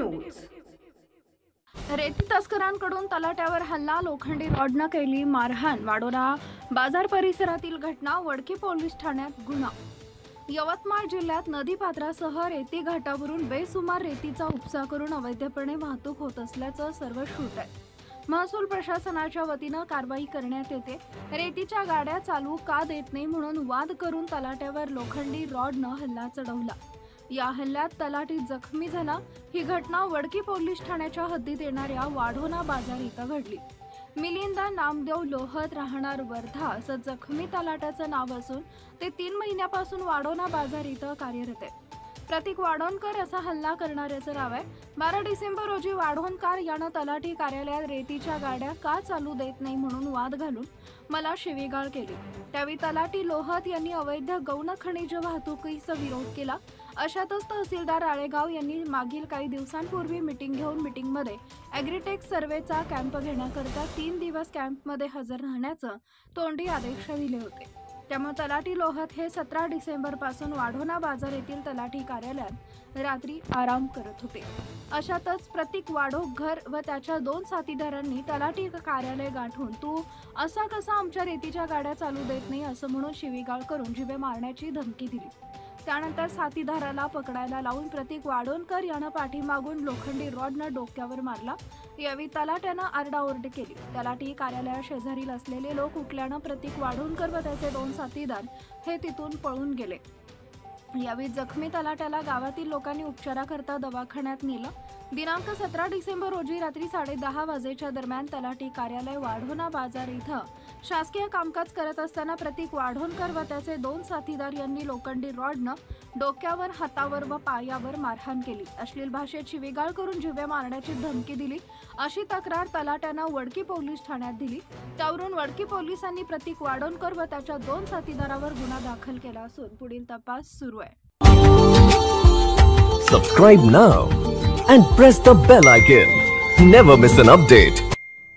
News. रेती तस्करांकडून तलाट्यावर हल्ला, लोखंडी रॉडनं केली मारहाण। वाडोरा बाजार परिसरातील घटना, वडकी पोलीस ठाण्यात गुन्हा। यवतमाळ जिल्ह्यात नदीपात्रासह रेती घाटावरून बेसुमार रेतीचा उपसा करून अवैधपणे वाहतूक होत असल्याचं सर्व श्रुत आहे। महसूल प्रशासनाच्या वतीनं कारवाई करण्यात येते। रेतीच्या गाड्या चालू का देत नाही म्हणून वाद करून तलाट्यावर लोखंडी रॉडनं हल्ला चढवला। या हल्ल्यात तलाठी जखमी झाला। ही घटना वडकी पोलीस ठाण्याच्या हद्दीत येणाऱ्या वाढोणा बाजार इथं घडली। मिलिंद नामदेव लोहत, राहणार वर्धा असं जखमी तलाट्याचं नाव असून ते 3 महिन्यापासून वाढोणा बाजार इथं कार्यरत आहे। प्रतीक वाढोणकर असा हल्ला करणाऱ्याचं नाव आहे। 12 डिसेंबर रोजी वाढोणकर यानं तलाठी कार्यालयात रेतीच्या गाड्या का चालू देत नाही म्हणून वाद घालून मला शिवीगाळ केली। त्यावेळी तलाठी लोहत यांनी अवैध गौण खनिज वाहतुकीचा विरोध केला। अशातच तहसीलदार आळेगाव यांनी मागील काही दिवसांपूर्वी मीटिंग घेऊन मीटिंगमध्ये ॲग्रीटेक सर्वेचा कॅम्प घेण्याकरता 3 दिवस कॅम्पमध्ये हजर राहण्याचं तोंडी आदेश दिले होते। त्यामुळे तलाठी लोहत हे 17 डिसेंबर पासून वाढोणा बाजार येथील तलाठी कार्यालयात रात्री आराम करत होते। अशातच प्रतीक वाढोघर व त्याच्या 2 साथीदारांनी तलाठी कार्यालय गाठून तू असा कसा आमच्या रेतीच्या गाड्या चालू देत नाही असं म्हणून शिवीगाळ करून जीवे मारण्याची धमकी दिली। त्यानंतर साथीदाराला पकडायला लावून प्रतीक वाढोणकर यानं पाठीमागून लोखंडी रॉडनं डोक्यावर मारला। यावेळी तलाट्यानं आरडाओरड केली। तलाठी कार्यालया शेजारील असलेले लोक उठल्यानं प्रतीक वाढोणकर व त्याचे 2 साथीदार हे तिथून पळून गेले। यावेळी जखमी तलाट्याला गावातील लोकांनी उपचाराकरता दवाखान्यात नेलं। दिनांक 17 डिसेंबर रोजी रात्री 10:30 वाजेच्या दरम्यान तलाठी कार्यालय वाढोणा बाजार इथं शासकीय कामकाज करत असताना प्रतीक वाढोणकर व त्याचे 2 साथीदार यांनी लोखंडी रॉडनं डोक्यावर, हातावर व पायावर मारहाण केली। अश्लील भाषेत शिवीगाळ करून जीवे मारण्याची धमकी दिली अशी तक्रार तलाट्यानं वडकी पोलीस ठाण्यात दिली। त्यावरून वडकी पोलिसांनी प्रतीक वाढोणकर व त्याच्या 2 साथीदारावर गुन्हा दाखल केला असून पुढील तपास सुरू आहे। Subscribe now and press the bell icon. Never miss an update.